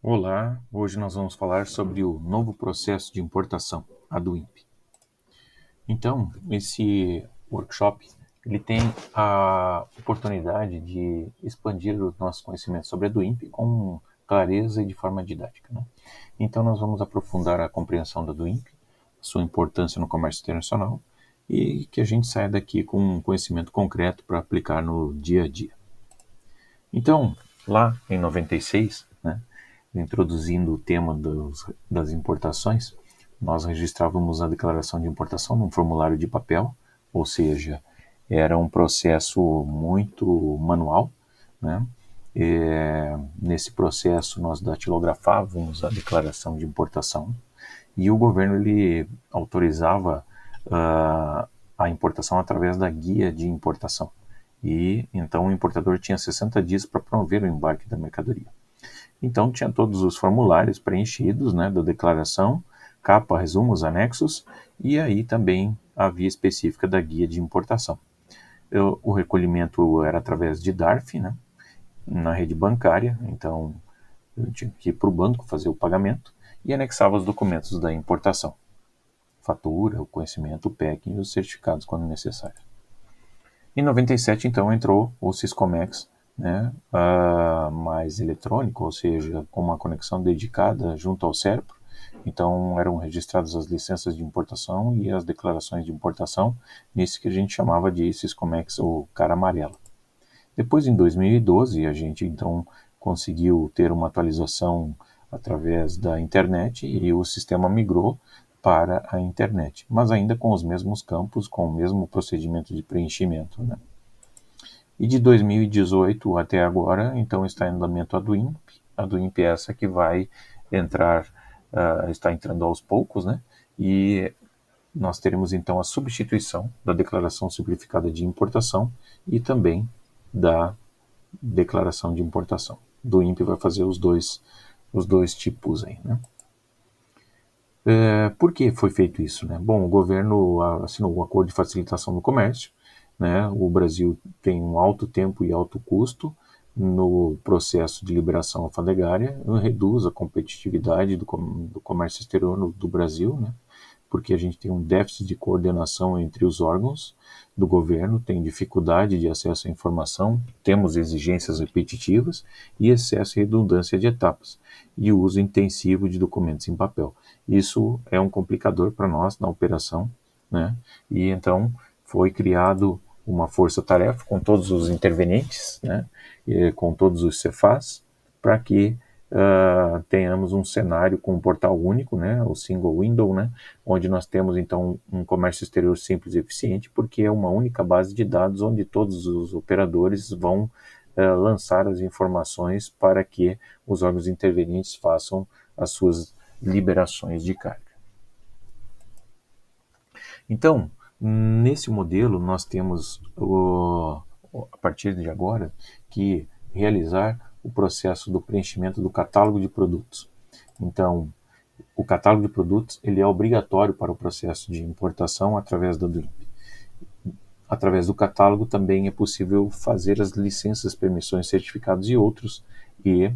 Olá, hoje nós vamos falar sobre o novo processo de importação, a do INPE. Então, esse workshop ele tem a oportunidade de expandir o nosso conhecimento sobre a do INPE com clareza e de forma didática, né? Então, nós vamos aprofundar a compreensão da do INPE, sua importância no comércio internacional e que a gente saia daqui com um conhecimento concreto para aplicar no dia a dia. Então, lá em 96, né, introduzindo o tema das importações, nós registrávamos a declaração de importação num formulário de papel, ou seja, era um processo muito manual, né? Nesse processo nós datilografávamos a declaração de importação e o governo ele autorizava a importação através da guia de importação. E então o importador tinha 60 dias para promover o embarque da mercadoria. Então tinha todos os formulários preenchidos, né, da declaração, capa, resumos, anexos, e aí também a via específica da guia de importação. O recolhimento era através de DARF, né, na rede bancária, então eu tinha que ir para o banco fazer o pagamento e anexava os documentos da importação, fatura, o conhecimento, o packing e os certificados quando necessário. Em 97, então, entrou o Syscomex, né, mais eletrônico, ou seja, com uma conexão dedicada junto ao cérebro. Então, eram registradas as licenças de importação e as declarações de importação, nisso que a gente chamava de Syscomex, ou cara amarela. Depois, em 2012, a gente, então, conseguiu ter uma atualização através da internet e o sistema migrou para a internet, mas ainda com os mesmos campos, com o mesmo procedimento de preenchimento, né? E de 2018 até agora, então está em andamento a do INPE. A do INPE é essa que vai entrar, está entrando aos poucos, né? E nós teremos então a substituição da declaração simplificada de importação e também da declaração de importação. Do INPE vai fazer os dois tipos aí, né? Por que foi feito isso, né? Bom, o governo assinou um acordo de facilitação do comércio, né? O Brasil tem um alto tempo e alto custo no processo de liberação alfandegária, reduz a competitividade do comércio exterior do Brasil, né? Porque a gente tem um déficit de coordenação entre os órgãos do governo, tem dificuldade de acesso à informação, temos exigências repetitivas e excesso e redundância de etapas, e o uso intensivo de documentos em papel. Isso é um complicador para nós na operação, né? E então foi criado uma força-tarefa com todos os intervenientes, né? Com todos os Cefas, para que tenhamos um cenário com um portal único, né, o single window, né, onde nós temos então um comércio exterior simples e eficiente, porque é uma única base de dados onde todos os operadores vão lançar as informações para que os órgãos intervenientes façam as suas liberações de carga. Então, nesse modelo, nós temos, a partir de agora, que realizar o processo do preenchimento do catálogo de produtos. Então, o catálogo de produtos ele é obrigatório para o processo de importação através da DUIP. Através do catálogo também é possível fazer as licenças, permissões, certificados e outros, e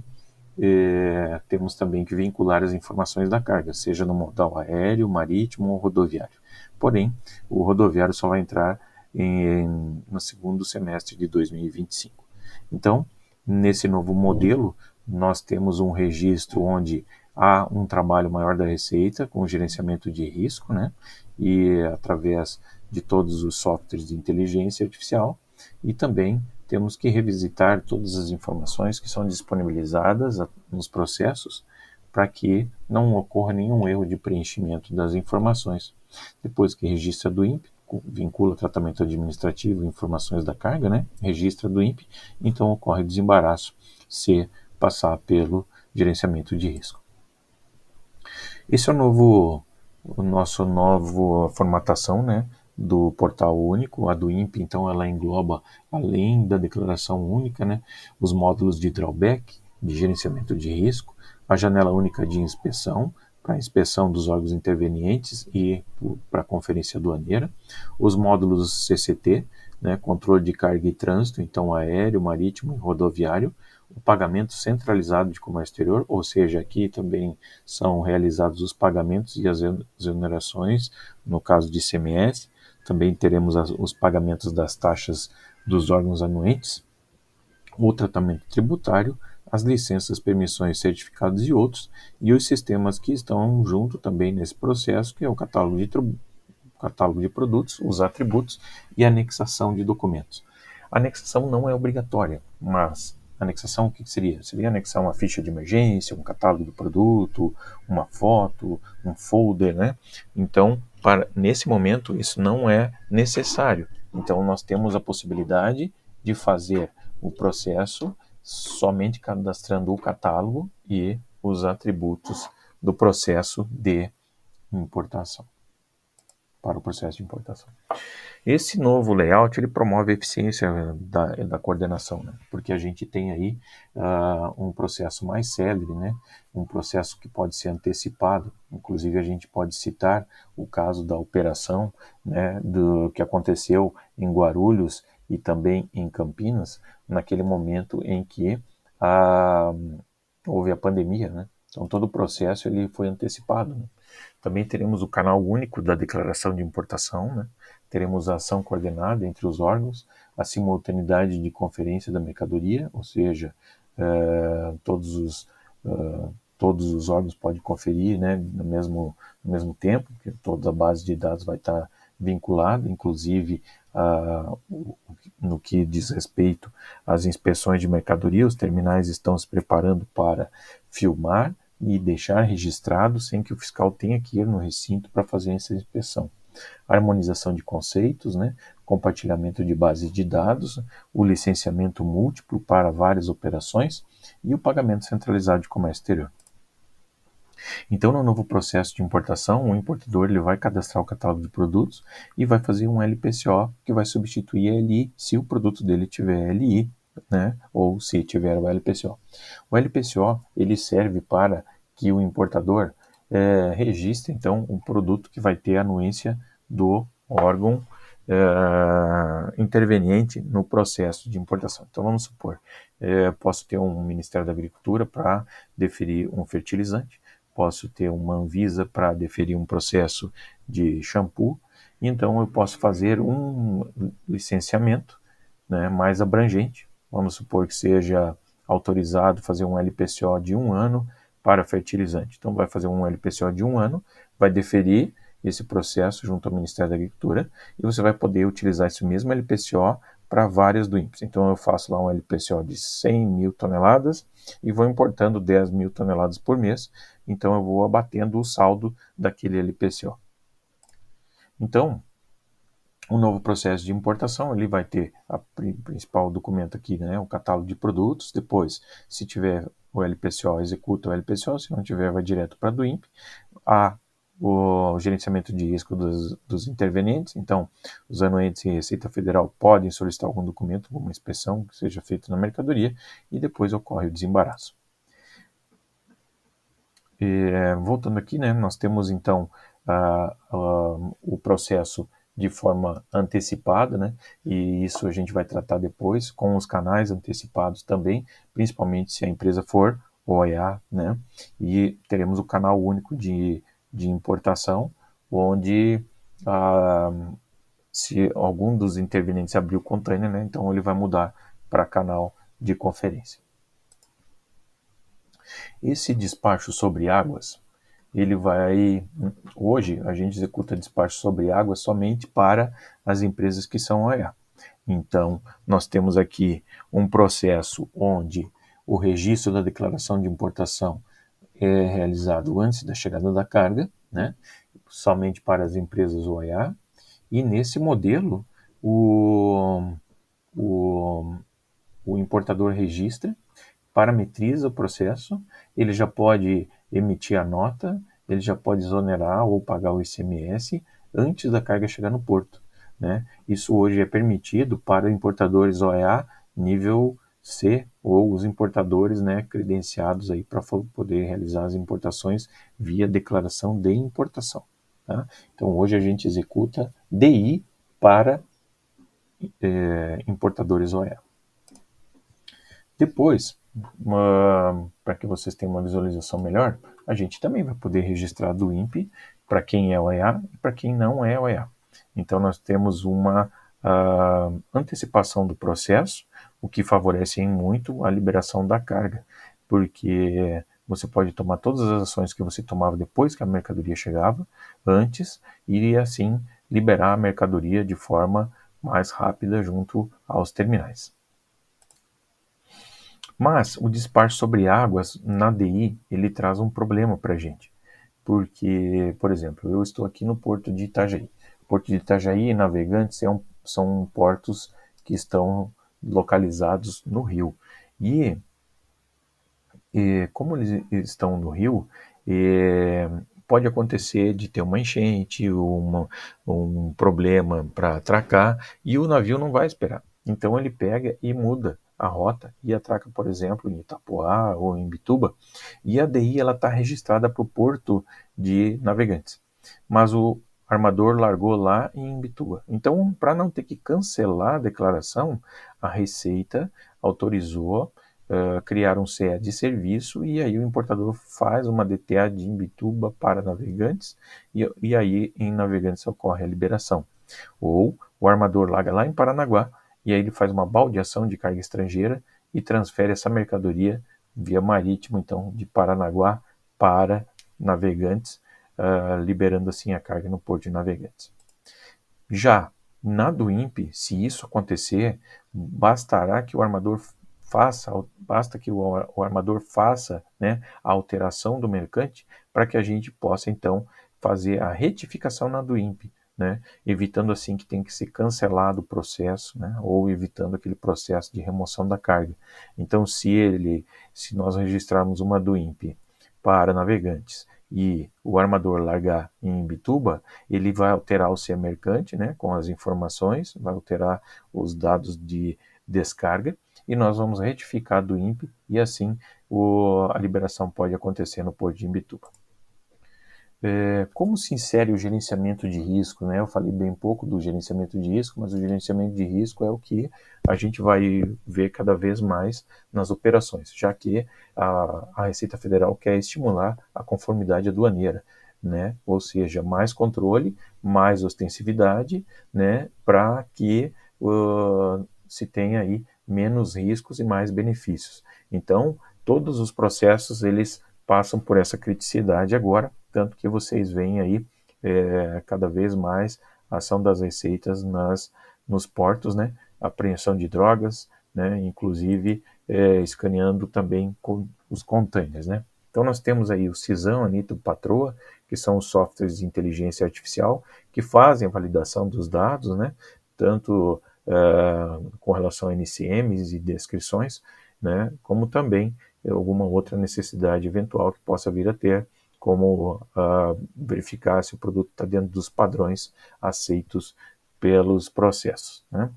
temos também que vincular as informações da carga, seja no modal aéreo, marítimo ou rodoviário. Porém, o rodoviário só vai entrar no segundo semestre de 2025. Então, nesse novo modelo, nós temos um registro onde há um trabalho maior da Receita com gerenciamento de risco, né? E através de todos os softwares de inteligência artificial, e também temos que revisitar todas as informações que são disponibilizadas nos processos para que não ocorra nenhum erro de preenchimento das informações. Depois que registra do INPE, vincula tratamento administrativo e informações da carga, né? Registra do INPE, então ocorre desembaraço se passar pelo gerenciamento de risco. Esse é o nosso novo formatação, né, do portal único, a do INPE, então ela engloba, além da declaração única, né, os módulos de drawback, de gerenciamento de risco, a janela única de inspeção, para inspeção dos órgãos intervenientes e para a conferência aduaneira, os módulos CCT, né, controle de carga e trânsito, então aéreo, marítimo e rodoviário, o pagamento centralizado de comércio exterior, ou seja, aqui também são realizados os pagamentos e as exonerações, no caso de ICMS, também teremos os pagamentos das taxas dos órgãos anuentes, o tratamento tributário, as licenças, permissões, certificados e outros, e os sistemas que estão junto também nesse processo, que é o catálogo de produtos, os atributos e a anexação de documentos. A anexação não é obrigatória, mas anexação o que seria? Seria anexar uma ficha de emergência, um catálogo do produto, uma foto, um folder, né? Então, nesse momento, isso não é necessário. Então, nós temos a possibilidade de fazer o processo somente cadastrando o catálogo e os atributos do processo de importação, para o processo de importação. Esse novo layout ele promove a eficiência da coordenação, né? Porque a gente tem aí um processo mais célere, né? Um processo que pode ser antecipado. Inclusive a gente pode citar o caso da operação, né, do que aconteceu em Guarulhos e também em Campinas, naquele momento em que houve a pandemia, né? Então todo o processo ele foi antecipado, né? Também teremos o canal único da declaração de importação, né? Teremos a ação coordenada entre os órgãos, a simultaneidade de conferência da mercadoria, ou seja, todos os órgãos podem conferir, né, no mesmo tempo, porque toda a base de dados vai estar vinculada, inclusive no que diz respeito às inspeções de mercadoria, os terminais estão se preparando para filmar e deixar registrado sem que o fiscal tenha que ir no recinto para fazer essa inspeção. Harmonização de conceitos, né? Compartilhamento de bases de dados, o licenciamento múltiplo para várias operações e o pagamento centralizado de comércio exterior. Então, no novo processo de importação, o importador ele vai cadastrar o catálogo de produtos e vai fazer um LPCO que vai substituir a LI se o produto dele tiver LI, né, ou se tiver o LPCO. O LPCO ele serve para que o importador registre, então, um produto que vai ter a anuência do órgão interveniente no processo de importação. Então, vamos supor, posso ter um Ministério da Agricultura para deferir um fertilizante, posso ter uma Anvisa para deferir um processo de shampoo, então eu posso fazer um licenciamento, né, mais abrangente. Vamos supor que seja autorizado fazer um LPCO de 1 ano para fertilizante. Então vai fazer um LPCO de 1 ano, vai deferir esse processo junto ao Ministério da Agricultura e você vai poder utilizar esse mesmo LPCO para várias do INPS. Então eu faço lá um LPCO de 100 mil toneladas e vou importando 10 mil toneladas por mês, então eu vou abatendo o saldo daquele LPCO. Então, o novo processo de importação, ele vai ter a principal documento aqui, né, o catálogo de produtos, depois, se tiver o LPCO, executa o LPCO, se não tiver, vai direto para a do INPE, o gerenciamento de risco dos intervenientes, então, os anuentes e Receita Federal podem solicitar algum documento, alguma inspeção que seja feita na mercadoria, e depois ocorre o desembaraço. Voltando aqui, né, nós temos então o processo de forma antecipada, né, e isso a gente vai tratar depois com os canais antecipados também, principalmente se a empresa for OEA, né, e teremos o canal único de importação, onde se algum dos intervenientes abrir o container, né, então ele vai mudar para canal de conferência. Esse despacho sobre águas, hoje a gente executa despacho sobre águas somente para as empresas que são OEA. Então, nós temos aqui um processo onde o registro da declaração de importação é realizado antes da chegada da carga, né, somente para as empresas OEA, e nesse modelo o importador registra, parametriza o processo, ele já pode emitir a nota, ele já pode exonerar ou pagar o ICMS antes da carga chegar no porto, né? Isso hoje é permitido para importadores OEA nível C ou os importadores, né, credenciados aí para poder realizar as importações via declaração de importação. Tá? Então hoje a gente executa DI para importadores OEA. Depois, para que vocês tenham uma visualização melhor, a gente também vai poder registrar do INPE para quem é OEA e para quem não é OEA. Então, nós temos uma antecipação do processo, o que favorece em muito a liberação da carga, porque você pode tomar todas as ações que você tomava depois que a mercadoria chegava, antes, e assim liberar a mercadoria de forma mais rápida junto aos terminais. Mas o despacho sobre águas na DI, ele traz um problema para a gente. Porque, por exemplo, eu estou aqui no Porto de Itajaí. Porto de Itajaí e Navegantes são portos que estão localizados no rio. E como eles estão no rio, pode acontecer de ter uma enchente, um problema para atracar, e o navio não vai esperar. Então ele pega e muda a rota e atraca, por exemplo, em Itapoá ou em Bituba, e a DI está registrada para o porto de Navegantes. Mas o armador largou lá em Bituba. Então, para não ter que cancelar a declaração, a Receita autorizou criar um CE de serviço, e aí o importador faz uma DTA de Imbituba para Navegantes, e aí em Navegantes ocorre a liberação. Ou o armador larga lá em Paranaguá, e aí ele faz uma baldeação de carga estrangeira e transfere essa mercadoria via marítimo, então, de Paranaguá para Navegantes, liberando assim a carga no porto de Navegantes. Já na do INPE, se isso acontecer, bastará que o armador basta que o armador faça, né, a alteração do mercante para que a gente possa então fazer a retificação na do INPE, né, evitando assim que tem que ser cancelado o processo, né, ou evitando aquele processo de remoção da carga. Então, se nós registrarmos uma do INPE para Navegantes e o armador largar em Bituba, ele vai alterar o CE mercante, né, com as informações, vai alterar os dados de descarga, e nós vamos retificar do INPE, e assim a liberação pode acontecer no porto de Imbituba. Como se insere o gerenciamento de risco, né? Eu falei bem pouco do gerenciamento de risco, mas o gerenciamento de risco é o que a gente vai ver cada vez mais nas operações, já que a Receita Federal quer estimular a conformidade aduaneira, né? Ou seja, mais controle, mais ostensividade, né? Para que se tenha aí menos riscos e mais benefícios. Então, todos os processos eles passam por essa criticidade agora, tanto que vocês veem aí cada vez mais a ação das receitas nos portos, né? Apreensão de drogas, né? Inclusive escaneando também com os containers, né? Então nós temos aí o Cisão, Anitta, Patroa, que são os softwares de inteligência artificial que fazem a validação dos dados, né? Tanto com relação a NCMs e descrições, né? Como também alguma outra necessidade eventual que possa vir a ter, como verificar se o produto está dentro dos padrões aceitos pelos processos, né?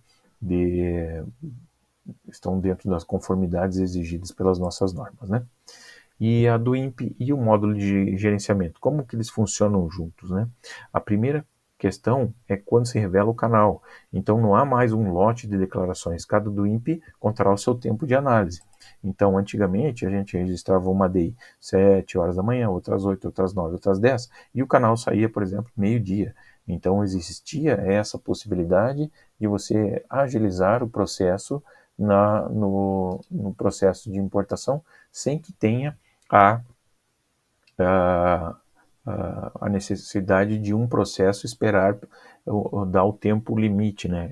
Estão dentro das conformidades exigidas pelas nossas normas, né? E a do INPE e o módulo de gerenciamento, como que eles funcionam juntos, né? A primeira questão é quando se revela o canal. Então não há mais um lote de declarações, cada do INPE contará o seu tempo de análise. Então, antigamente, a gente registrava uma DI 7 horas da manhã, outras 8, outras 9, outras 10, e o canal saía, por exemplo, meio-dia. Então, existia essa possibilidade de você agilizar o processo no processo de importação, sem que tenha a, a, a necessidade de um processo esperar dar o tempo limite, né?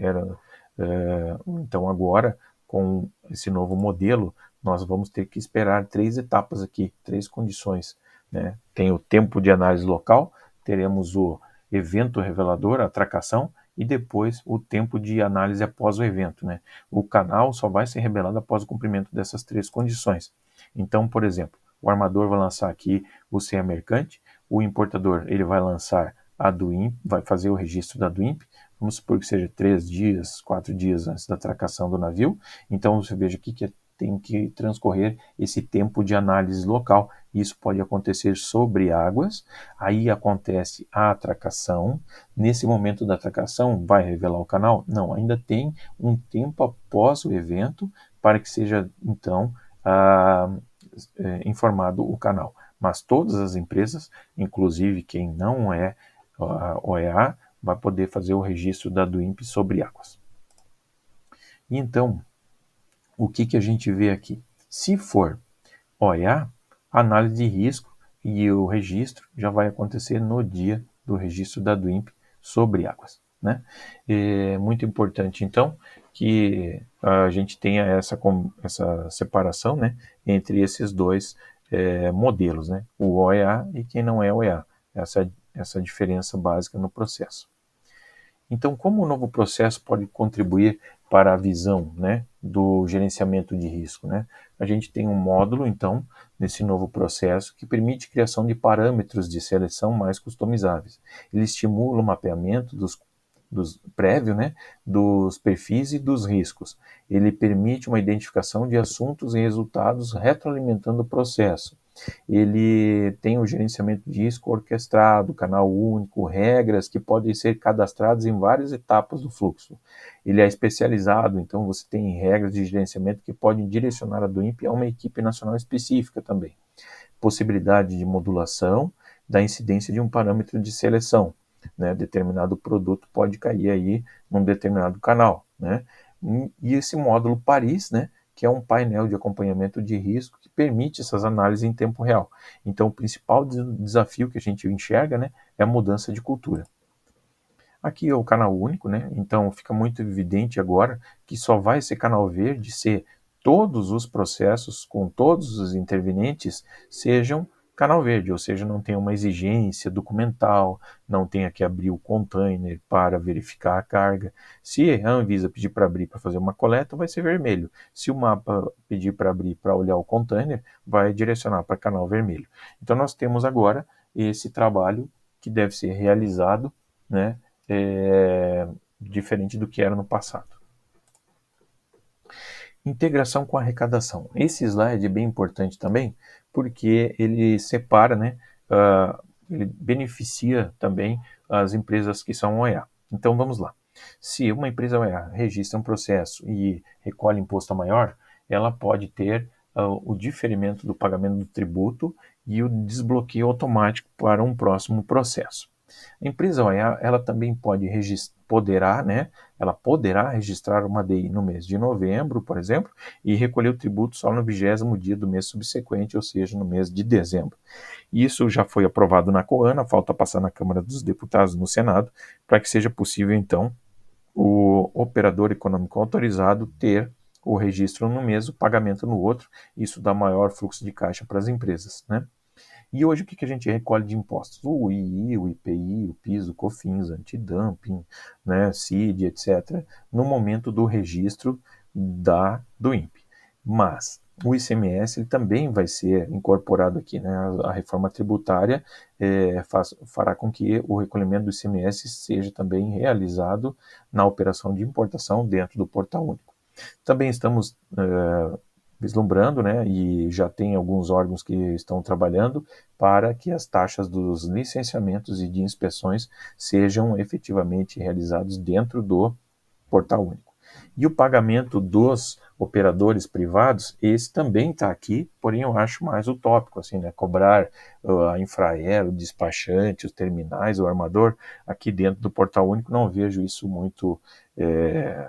Então agora, com esse novo modelo, nós vamos ter que esperar 3 etapas aqui, 3 condições, né? Tem o tempo de análise local, teremos o evento revelador, a atracação, e depois o tempo de análise após o evento, né? O canal só vai ser revelado após o cumprimento dessas 3 condições. Então, por exemplo, o armador vai lançar aqui o CE mercante, o importador ele vai lançar a do INPE, vai fazer o registro da do INPE, vamos supor que seja 3 dias, 4 dias antes da atracação do navio. Então você veja aqui que tem que transcorrer esse tempo de análise local. Isso pode acontecer sobre águas, aí acontece a atracação. Nesse momento da atracação, vai revelar o canal? Não, ainda tem um tempo após o evento para que seja, então, informado o canal. Mas todas as empresas, inclusive quem não é OEA, vai poder fazer o registro da DUIMP sobre águas. E então, o que a gente vê aqui? Se for OEA, a análise de risco e o registro já vai acontecer no dia do registro da DUIMP sobre águas, né? É muito importante, então, que a gente tenha essa separação, né, entre esses dois modelos, né? O OEA e quem não é OEA. Essa diferença básica no processo. Então, como o novo processo pode contribuir para a visão, né, do gerenciamento de risco, né? A gente tem um módulo, então, nesse novo processo que permite a criação de parâmetros de seleção mais customizáveis. Ele estimula o mapeamento prévio, né, dos perfis e dos riscos. Ele permite uma identificação de assuntos e resultados retroalimentando o processo. Ele tem o gerenciamento de risco orquestrado, canal único, regras que podem ser cadastradas em várias etapas do fluxo. Ele é especializado, então você tem regras de gerenciamento que podem direcionar a DUIMP a uma equipe nacional específica também. Possibilidade de modulação da incidência de um parâmetro de seleção, né? Determinado produto pode cair aí num determinado canal, né? E esse módulo Paris, né, que é um painel de acompanhamento de risco que permite essas análises em tempo real. Então, o principal desafio que a gente enxerga, né, é a mudança de cultura. Aqui é o canal único, né? Então fica muito evidente agora que só vai ser canal verde se todos os processos com todos os intervenientes sejam canal verde, ou seja, não tem uma exigência documental, não tenha que abrir o container para verificar a carga. Se a Anvisa pedir para abrir para fazer uma coleta, vai ser vermelho. Se o mapa pedir para abrir para olhar o container, vai direcionar para canal vermelho. Então nós temos agora esse trabalho que deve ser realizado, né, diferente do que era no passado. Integração com arrecadação. Esse slide é bem importante também, porque ele separa, né, ele beneficia também as empresas que são OEA. Então vamos lá. Se uma empresa OEA registra um processo e recolhe imposto maior, ela pode ter o diferimento do pagamento do tributo e o desbloqueio automático para um próximo processo. A empresa OEA, ela também poderá registrar uma DI no mês de novembro, por exemplo, e recolher o tributo só no 20º dia do mês subsequente, ou seja, no mês de dezembro. Isso já foi aprovado na COANA, falta passar na Câmara dos Deputados e no Senado, para que seja possível, então, o operador econômico autorizado ter o registro no mês, o pagamento no outro. Isso dá maior fluxo de caixa para as empresas, né? E hoje o que a gente recolhe de impostos? O II, o IPI, o PIS, o COFINS, antidumping, né, CID, etc., no momento do registro do INPE. Mas o ICMS ele também vai ser incorporado aqui, né? A reforma tributária fará com que o recolhimento do ICMS seja também realizado na operação de importação dentro do Portal Único. Também estamos vislumbrando, né, e já tem alguns órgãos que estão trabalhando para que as taxas dos licenciamentos e de inspeções sejam efetivamente realizados dentro do Portal Único. E o pagamento dos operadores privados, esse também está aqui, porém eu acho mais utópico, assim, né? Cobrar a Infraero, o despachante, os terminais, o armador, aqui dentro do Portal Único, não vejo isso muito,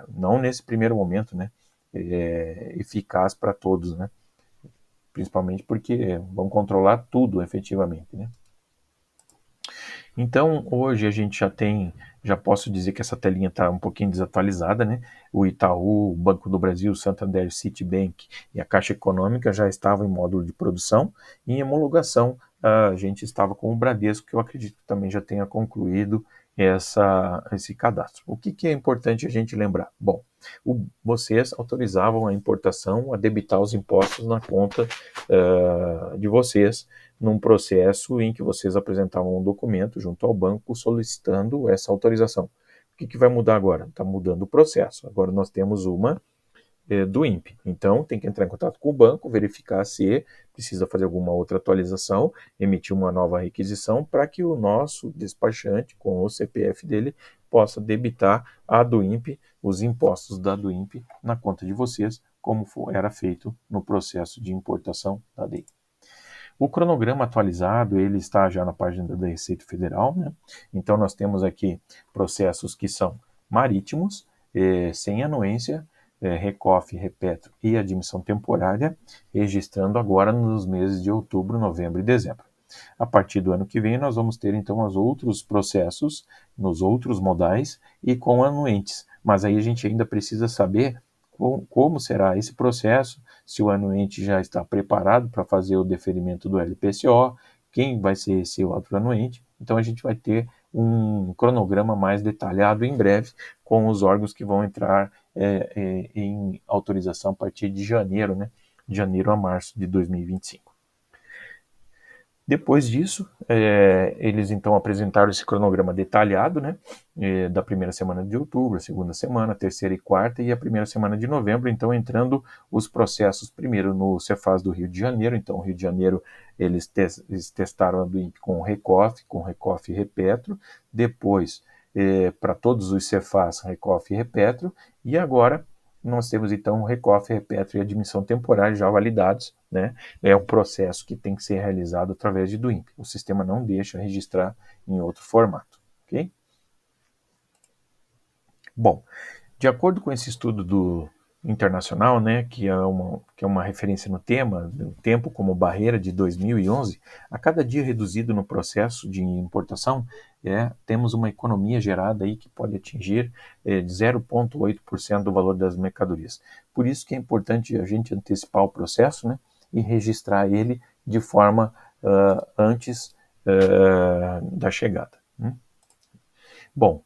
não nesse primeiro momento, né? Eficaz para todos, né? Principalmente porque vão controlar tudo efetivamente, né? Então, hoje a gente já posso dizer que essa telinha está um pouquinho desatualizada, né? O Itaú, o Banco do Brasil, o Santander, Citibank e a Caixa Econômica já estavam em módulo de produção e em homologação a gente estava com o Bradesco, que eu acredito que também já tenha concluído esse cadastro. O que é importante a gente lembrar? Bom, vocês autorizavam a importação a debitar os impostos na conta de vocês, num processo em que vocês apresentavam um documento junto ao banco solicitando essa autorização. O que vai mudar agora? Está mudando o processo. Agora nós temos uma do INPE. Então tem que entrar em contato com o banco, verificar se precisa fazer alguma outra atualização, emitir uma nova requisição para que o nosso despachante, com o CPF dele, possa debitar a do INPE, os impostos da do INPE na conta de vocês como era feito no processo de importação da DEI. O cronograma atualizado, ele está já na página da Receita Federal, né? Então nós temos aqui processos que são marítimos, sem anuência, RECOF, REPETRO e admissão temporária, registrando agora nos meses de outubro, novembro e dezembro. A partir do ano que vem, nós vamos ter então os outros processos, nos outros modais e com anuentes. Mas aí a gente ainda precisa saber como será esse processo, se o anuente já está preparado para fazer o deferimento do LPCO, quem vai ser esse outro anuente. Então a gente vai ter um cronograma mais detalhado em breve com os órgãos que vão entrar em autorização a partir de janeiro, né? De janeiro a março de 2025. Depois disso, eles então apresentaram esse cronograma detalhado, né, da primeira semana de outubro, a segunda semana, a terceira e quarta e a primeira semana de novembro, então entrando os processos primeiro no Cefaz do Rio de Janeiro. Então o Rio de Janeiro eles testaram a DUIMP com RECOF e REPETRO, depois para todos os Cefaz, RECOF e REPETRO, e agora nós temos então RECOF, REPETRO e admissão temporária já validados, né? É um processo que tem que ser realizado através de DUIMP. O sistema não deixa registrar em outro formato, ok? Bom, de acordo com esse estudo do internacional, né, que é uma referência no tema, do tempo como barreira de 2011, a cada dia reduzido no processo de importação, temos uma economia gerada aí que pode atingir de 0,8% do valor das mercadorias. Por isso que é importante a gente antecipar o processo, né, e registrar ele de forma antes da chegada. Bom,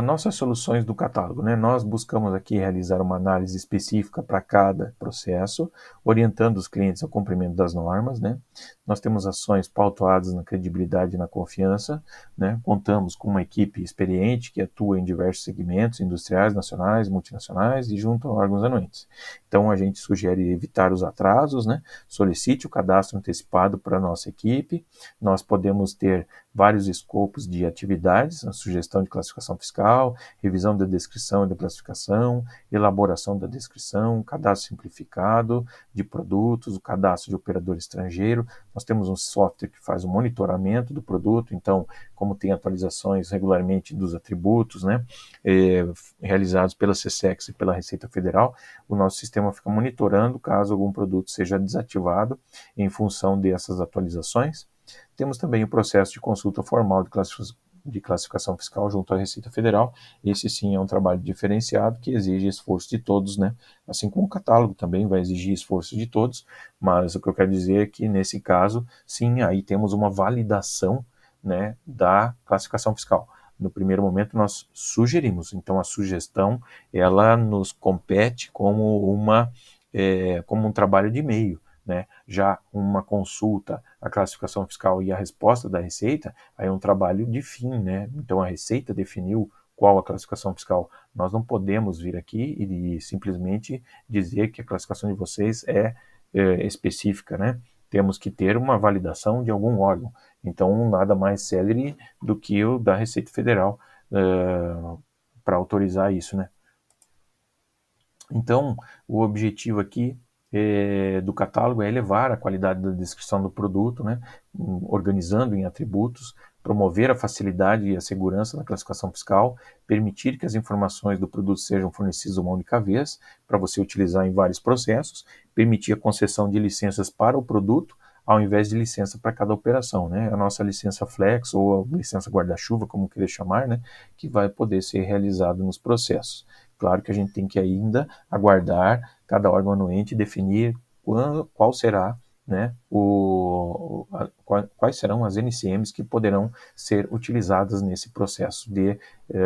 nossas soluções do catálogo, né? Nós buscamos aqui realizar uma análise específica para cada processo, orientando os clientes ao cumprimento das normas, né? Nós temos ações pautadas na credibilidade e na confiança, né? Contamos com uma equipe experiente que atua em diversos segmentos industriais, nacionais, multinacionais e junto a órgãos anuentes. Então, a gente sugere evitar os atrasos, né? Solicite o cadastro antecipado para a nossa equipe. Nós podemos ter vários escopos de atividades, a sugestão de classificação fiscal, revisão da descrição e da classificação, elaboração da descrição, cadastro simplificado de produtos, o cadastro de operador estrangeiro. Nós temos um software que faz o monitoramento do produto, então, como tem atualizações regularmente dos atributos, né, realizados pela SESEX e pela Receita Federal, o nosso sistema fica monitorando caso algum produto seja desativado em função dessas atualizações. Temos também o processo de consulta formal de classificação fiscal junto à Receita Federal. Esse sim é um trabalho diferenciado que exige esforço de todos, né? Assim como o catálogo também vai exigir esforço de todos, mas o que eu quero dizer é que nesse caso, sim, aí temos uma validação, né, da classificação fiscal. No primeiro momento nós sugerimos, então a sugestão ela nos compete como como um trabalho de meio. Né? Já uma consulta à classificação fiscal e a resposta da Receita, aí é um trabalho de fim, né? Então a Receita definiu qual a classificação fiscal. Nós não podemos vir aqui e simplesmente dizer que a classificação de vocês é específica, né? Temos que ter uma validação de algum órgão. Então, nada mais célere do que o da Receita Federal para autorizar isso, né? Então, o objetivo aqui do catálogo é elevar a qualidade da descrição do produto, né, organizando em atributos, promover a facilidade e a segurança na classificação fiscal, permitir que as informações do produto sejam fornecidas uma única vez, para você utilizar em vários processos, permitir a concessão de licenças para o produto, ao invés de licença para cada operação, né? A nossa licença flex ou a licença guarda-chuva, como querer chamar, né, que vai poder ser realizado nos processos. Claro que a gente tem que ainda aguardar cada órgão anuente definir qual será, né, quais serão as NCMs que poderão ser utilizadas nesse processo de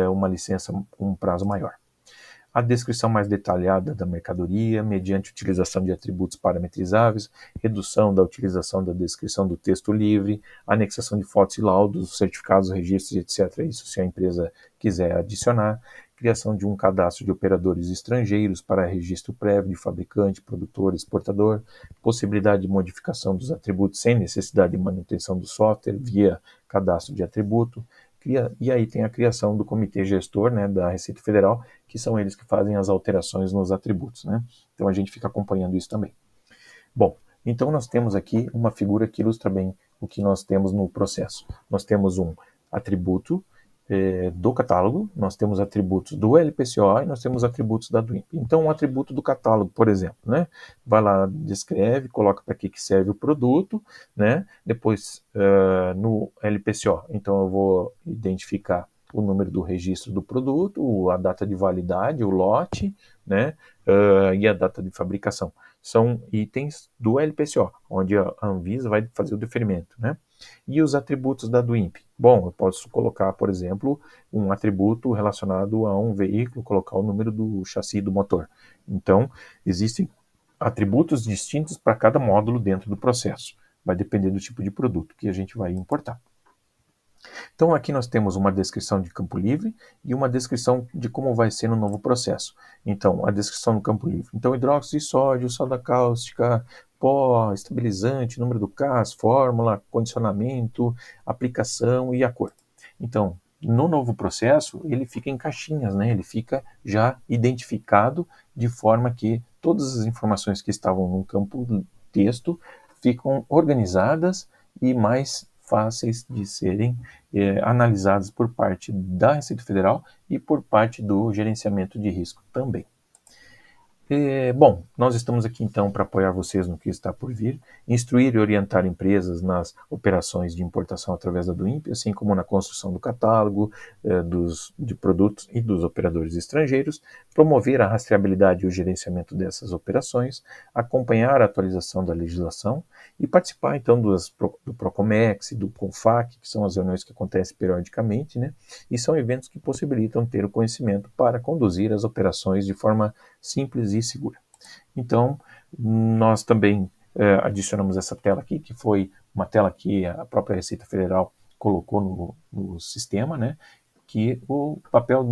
uma licença com um prazo maior. A descrição mais detalhada da mercadoria, mediante utilização de atributos parametrizáveis, redução da utilização da descrição do texto livre, anexação de fotos e laudos, certificados, registros, etc. Isso se a empresa quiser adicionar. Criação de um cadastro de operadores estrangeiros para registro prévio de fabricante, produtor, exportador, possibilidade de modificação dos atributos sem necessidade de manutenção do software via cadastro de atributo, E aí tem a criação do comitê gestor, né, da Receita Federal, que são eles que fazem as alterações nos atributos, né? Então a gente fica acompanhando isso também. Bom, então nós temos aqui uma figura que ilustra bem o que nós temos no processo. Nós temos um atributo do catálogo, nós temos atributos do LPCO e nós temos atributos da DWIMP. Então, um atributo do catálogo, por exemplo, né? Vai lá, descreve, coloca para que serve o produto, né? Depois, no LPCO, então eu vou identificar o número do registro do produto, a data de validade, o lote, né? E a data de fabricação. São itens do LPCO, onde a Anvisa vai fazer o deferimento, né? E os atributos da DWIMP? Bom, eu posso colocar, por exemplo, um atributo relacionado a um veículo, colocar o número do chassi do motor. Então, existem atributos distintos para cada módulo dentro do processo. Vai depender do tipo de produto que a gente vai importar. Então aqui nós temos uma descrição de campo livre e uma descrição de como vai ser no novo processo. Então, a descrição do campo livre. Então, hidróxido de sódio, soda cáustica, pó, estabilizante, número do CAS, fórmula, condicionamento, aplicação e a cor. Então, no novo processo, ele fica em caixinhas, né? Ele fica já identificado de forma que todas as informações que estavam no campo texto ficam organizadas e mais fáceis de serem analisadas por parte da Receita Federal e por parte do gerenciamento de risco também. Bom, nós estamos aqui então para apoiar vocês no que está por vir, instruir e orientar empresas nas operações de importação através da DWIMP, assim como na construção do catálogo de produtos e dos operadores estrangeiros, promover a rastreabilidade e o gerenciamento dessas operações, acompanhar a atualização da legislação e participar então do Procomex, do CONFAC, que são as reuniões que acontecem periodicamente, né? E são eventos que possibilitam ter o conhecimento para conduzir as operações de forma simples e segura. Então, nós também adicionamos essa tela aqui, que foi uma tela que a própria Receita Federal colocou no sistema, né? Que o papel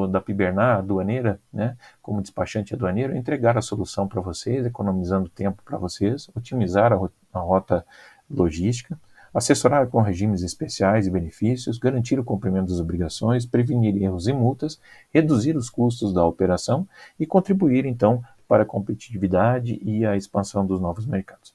da Piberná, aduaneira, né, como despachante aduaneiro, é entregar a solução para vocês, economizando tempo para vocês, otimizar a rota logística, assessorar com regimes especiais e benefícios, garantir o cumprimento das obrigações, prevenir erros e multas, reduzir os custos da operação e contribuir, então, para a competitividade e a expansão dos novos mercados.